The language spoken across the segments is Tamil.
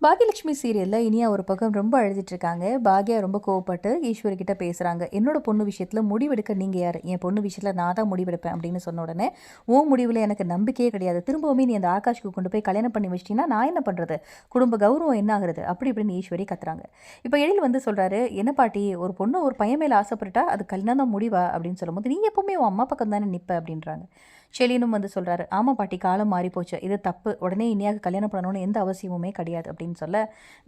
பாக்கியலட்சுமி சீரியலில் இனியா ஒரு பக்கம் ரொம்ப அழுதுட்டுருக்காங்க. பாக்யா ரொம்ப கோவப்பட்டு ஈஸ்வரி கிட்ட பேசுகிறாங்க. என்னோட பொண்ணு விஷயத்தில் முடிவெடுக்க நீங்கள் யார்? என் பொண்ணு விஷயத்தில் நான் தான் முடிவெடுப்பேன் அப்படின்னு சொன்ன உடனே, உன் முடிவில் எனக்கு நம்பிக்கையே கிடையாது. திரும்பவுமே நீ அந்த ஆகாஷ்க்கு கொண்டு போய் கல்யாணம் பண்ணி வச்சிட்டீங்கன்னா நான் என்ன பண்ணுறது? குடும்ப கௌரவம் என்ன ஆகுறது? அப்படி இப்படின்னு ஈஸ்வரி கத்துறாங்க. இப்போ எழில் வந்து சொல்கிறாரு, என்ன பாட்டி, ஒரு பொண்ணு ஒரு பையன் மேலே ஆசைப்பட்டுட்டா அது கல்யாணம் தான் முடிவா அப்படின்னு சொல்லும்போது, நீ எப்பவுமே உன் அம்மா பக்கம் தானே நிற்ப அப்படின்றாங்க. ஷெலினும் வந்து சொல்கிறாரு, ஆமாம் பாட்டி, காலம் மாறி போச்சு, இது தப்பு, உடனே இனியாவுக்கு கல்யாணம் பண்ணணும்னு எந்த அவசியமுமே கிடையாது அப்படின்னு சொல்ல,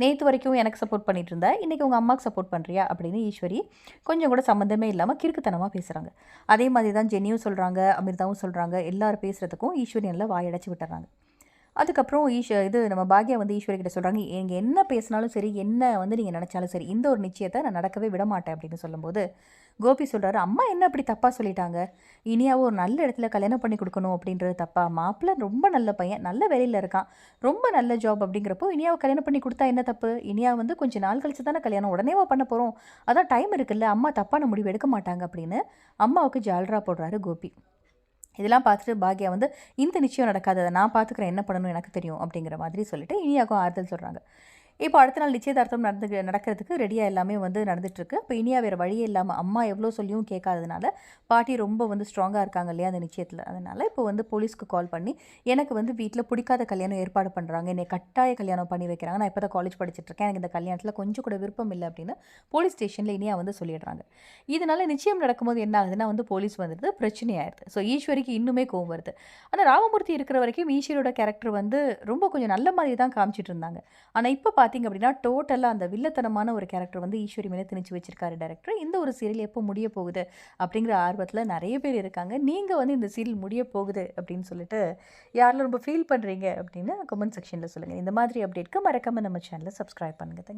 நேற்று வரைக்கும் எனக்கு சப்போர்ட் பண்ணிட்டு இருந்த, இன்றைக்கி உங்கள் அம்மாவுக்கு சப்போர்ட் பண்ணுறியா அப்படின்னு ஈஸ்வரி கொஞ்சம் கூட சம்மந்தமே இல்லாமல் கிறுக்குத்தனமாக பேசுகிறாங்க. அதே மாதிரி தான் ஜெனியும் சொல்கிறாங்க, அமிர்தாவும் சொல்கிறாங்க. எல்லாரும் பேசுகிறதுக்கும் ஈஸ்வரி நல்லா வாயடைச்சி விட்டுறாங்க. அதுக்கப்புறம் இது நம்ம பாக்யா வந்து ஈஸ்வரி கிட்ட சொல்கிறாங்க, நீங்கள் என்ன பேசினாலும் சரி, என்ன வந்து நீங்கள் நினச்சாலும் சரி, இந்த ஒரு நிச்சயத்தை நான் நடக்கவே விட மாட்டேன் அப்படின்னு சொல்லும்போது, கோபி சொல்கிறாரு, அம்மா என்ன அப்படி தப்பாக சொல்லிட்டாங்க? இனியாவும் ஒரு நல்ல இடத்துல கல்யாணம் பண்ணி கொடுக்கணும் அப்படின்றது தப்பா? மாப்பிள்ளை ரொம்ப நல்ல பையன், நல்ல வேலையில் இருக்கான், ரொம்ப நல்ல ஜாப் அப்படிங்கிறப்போ இனியாவை கல்யாணம் பண்ணி கொடுத்தா என்ன தப்பு? இனியா வந்து கொஞ்சம் நாள் கழிச்சு தானே கல்யாணம், உடனேவா பண்ண போகிறோம்? அதான் டைம் இருக்குல்ல, அம்மா தப்பான முடிவு எடுக்க மாட்டாங்க அப்படின்னு அம்மாவுக்கு ஜால்ரா போடுறாரு கோபி. இதெல்லாம் பார்த்துட்டு பாக்யா வந்து, இந்த நிச்சயம் நடக்காது, அதை நான் பார்த்துக்கிறேன், என்ன பண்ணணும் எனக்கு தெரியும் அப்படிங்கிற மாதிரி சொல்லிட்டு இனியாவுக்கும் ஆறுதல் சொல்கிறாங்க. இப்போ அடுத்த நாள் நிச்சயதார்த்தம் நடக்கிறதுக்கு ரெடியாக எல்லாமே வந்து நடந்துட்டுருக்கு. இப்போ இனியா வேறு வழியே இல்லாமல் அம்மா எவ்வளோ சொல்லியும் கேட்காததுனால, பாட்டி ரொம்ப வந்து ஸ்ட்ராங்காக இருக்காங்க இல்லையா அந்த நிச்சயத்தில், அதனால் இப்போ வந்து போலீஸ்க்கு கால் பண்ணி, எனக்கு வந்து வீட்டில் பிடிக்காத கல்யாணம் ஏற்பாடு பண்ணுறாங்க, என்னை கட்டாய கல்யாணம் பண்ணி வைக்கிறாங்க, நான் இப்போ தான் காலேஜ் படிச்சுட்ருக்கேன், எனக்கு இந்த கல்யாணத்தில் கொஞ்சம் கூட விருப்பம் இல்லை அப்படின்னு போலீஸ் ஸ்டேஷனில் இனியா வந்து சொல்லிடுறாங்க. இதனால் நிச்சயம் நடக்கும்போது என்ன ஆகுதுன்னா வந்து போலீஸ் வந்துடுது, பிரச்சனையாயிருது. ஸோ ஈஸ்வரிக்கு இன்னுமே கோவம் வருது. ஆனால் ராமமூர்த்தி இருக்கிற வரைக்கும் ஈஸ்வரியோட கேரக்டர் வந்து ரொம்ப கொஞ்சம் நல்ல மாதிரி தான் காமிச்சிட்டு இருந்தாங்க. ஆனால் இப்போ பார்த்தீங்க அப்படின்னா டோட்டலாக அந்த வில்லத்தனமான ஒரு கேரக்டர் வந்து ஈஸ்வரி மேலே திணிச்சு வச்சிருக்காரு டைரக்டர். இந்த ஒரு சீரியல் எப்போ முடிய போகுது அப்படிங்கிற ஆர்வத்தில் நிறைய பேர் இருக்காங்க. நீங்கள் வந்து இந்த சீரியல் முடிய போகுது அப்படின்னு சொல்லிட்டு யாரெல்லாம் ரொம்ப ஃபீல் பண்ணுறீங்க அப்படின்னு கமெண்ட் செக்ஷனில் சொல்லுங்கள். இந்த மாதிரி அப்டேட்க்கு மறக்காமல் நம்ம சேனலை சப்ஸ்கிரைப் பண்ணுங்கள். தேங்க்யூ.